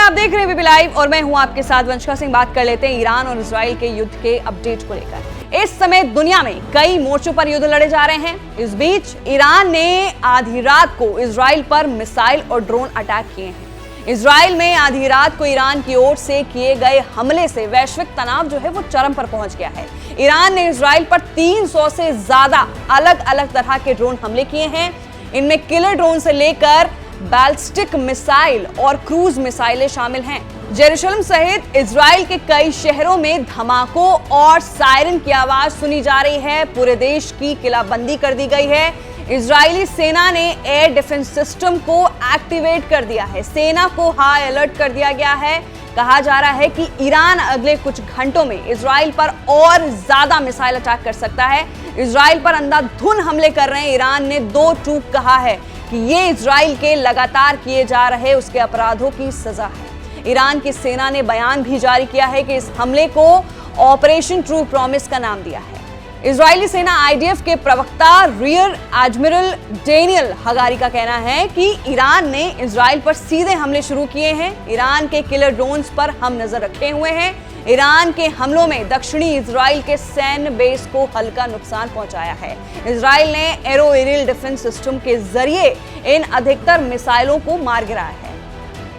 आप देख रहे हैं बीबी लाइव और मैं हूं आपके साथ वंशिका सिंह। बात कर लेते हैं ईरान और इजराइल के युद्ध के अपडेट को लेकर। इस समय दुनिया में कई मोर्चों पर युद्ध लड़े जा रहे हैं। इस बीच ईरान ने आधी रात को इजराइल पर मिसाइल और ड्रोन अटैक किए हैं। इजराइल में आधी रात को ईरान की ओर से किए गए हमले से वैश्विक तनाव जो है वो चरम पर पहुंच गया है। ईरान ने इजराइल पर 300 से ज्यादा अलग अलग तरह के ड्रोन हमले किए हैं। इनमें किलर ड्रोन से लेकर बैलिस्टिक मिसाइल और क्रूज मिसाइलें शामिल हैं। जेरूसलम सहित इजराइल के कई शहरों में धमाकों और सायरन की आवाज सुनी जा रही है। पूरे देश की किलाबंदी कर दी गई है। इजरायली सेना ने एयर डिफेंस सिस्टम को एक्टिवेट कर दिया है। सेना को हाई अलर्ट कर दिया गया है। कहा जा रहा है कि ईरान अगले कुछ घंटों में इजराइल पर और ज्यादा मिसाइल अटैक कर सकता है। इजराइल पर अंधाधुंध हमले कर रहे हैं। ईरान ने दो टूक कहा है कि ये इजराइल के लगातार किए जा रहे उसके अपराधों की सजा है। ईरान की सेना ने बयान भी जारी किया है कि इस हमले को ऑपरेशन ट्रू प्रॉमिस का नाम दिया है। इजरायली सेना आईडीएफ के प्रवक्ता रियर एडमिरल डेनियल हगारी का कहना है कि ईरान ने इजराइल पर सीधे हमले शुरू किए हैं। ईरान के किलर ड्रोन्स पर हम नजर रखे हुए हैं। ईरान के हमलों में दक्षिणी इजराइल के सैन्य बेस को हल्का नुकसान पहुंचाया है। इजराइल ने एरो एरियल डिफेंस सिस्टम के जरिए इन अधिकतर मिसाइलों को मार गिराया है।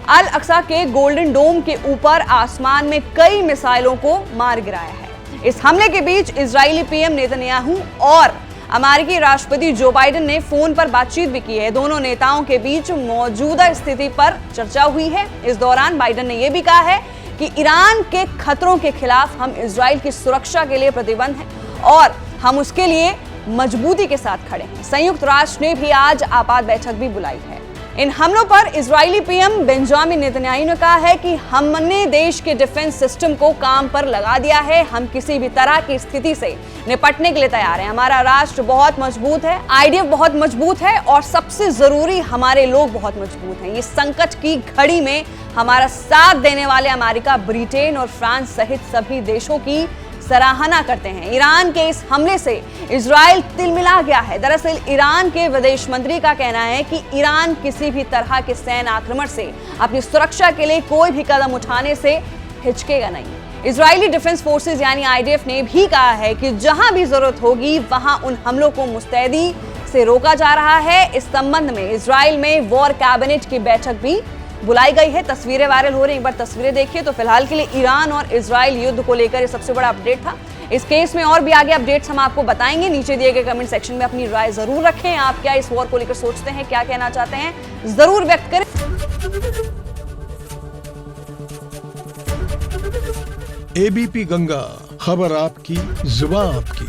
अल अक्सा के गोल्डन डोम के ऊपर आसमान में कई मिसाइलों को मार गिराया है। इस हमले के बीच इजरायली पीएम नेतन्याहू और अमेरिकी राष्ट्रपति जो बाइडेन ने फोन पर बातचीत भी की है। दोनों नेताओं के बीच मौजूदा स्थिति पर चर्चा हुई है। इस दौरान बाइडेन ने यह भी कहा है कि ईरान के खतरों के खिलाफ हम इजराइल की सुरक्षा के लिए प्रतिबद्ध हैं और हम उसके लिए मजबूती के साथ खड़े हैं। संयुक्त राष्ट्र ने भी आज आपात बैठक भी बुलाई है। इन हमलों पर इजरायली पीएम बेंजामिन नेतन्याहू ने कहा है कि हमने देश के डिफेंस सिस्टम को काम पर लगा दिया है। हम किसी भी तरह की स्थिति से निपटने के लिए तैयार हैं। हमारा राष्ट्र बहुत मजबूत है, आईडीएफ बहुत मजबूत है और सबसे जरूरी हमारे लोग बहुत मजबूत हैं। ये संकट की घड़ी में हमारा साथ देने वाले अमेरिका, ब्रिटेन और फ्रांस सहित सभी देशों की सराहना करते हैं। ईरान के इस हमले से इजराइल तिलमिला गया है। दरअसल ईरान के विदेश मंत्री का कहना है कि ईरान किसी भी तरह के सैन्य आक्रमण से अपनी सुरक्षा के लिए कोई भी कदम उठाने से हिचकेगा नहीं। इजरायली डिफेंस फोर्सेस यानी आईडीएफ ने भी कहा है कि जहां भी जरूरत होगी वहां उन हमलों को मुस्तैदी से रोका जा रहा है। इस संबंध में इजराइल में वॉर कैबिनेट की बैठक भी बुलाई गई है। तस्वीरें वायरल हो रही हैं, एक बार तस्वीरें देखिए। तो फिलहाल के लिए ईरान और इजराइल युद्ध को लेकर ये सबसे बड़ा अपडेट था। इस केस में और भी आगे अपडेट्स हम आपको बताएंगे। नीचे दिए गए कमेंट सेक्शन में अपनी राय जरूर रखें। आप क्या इस वॉर को लेकर सोचते हैं, क्या कहना चाहते हैं, जरूर व्यक्त करें। एबीपी गंगा, खबर आपकी, जुबान आपकी।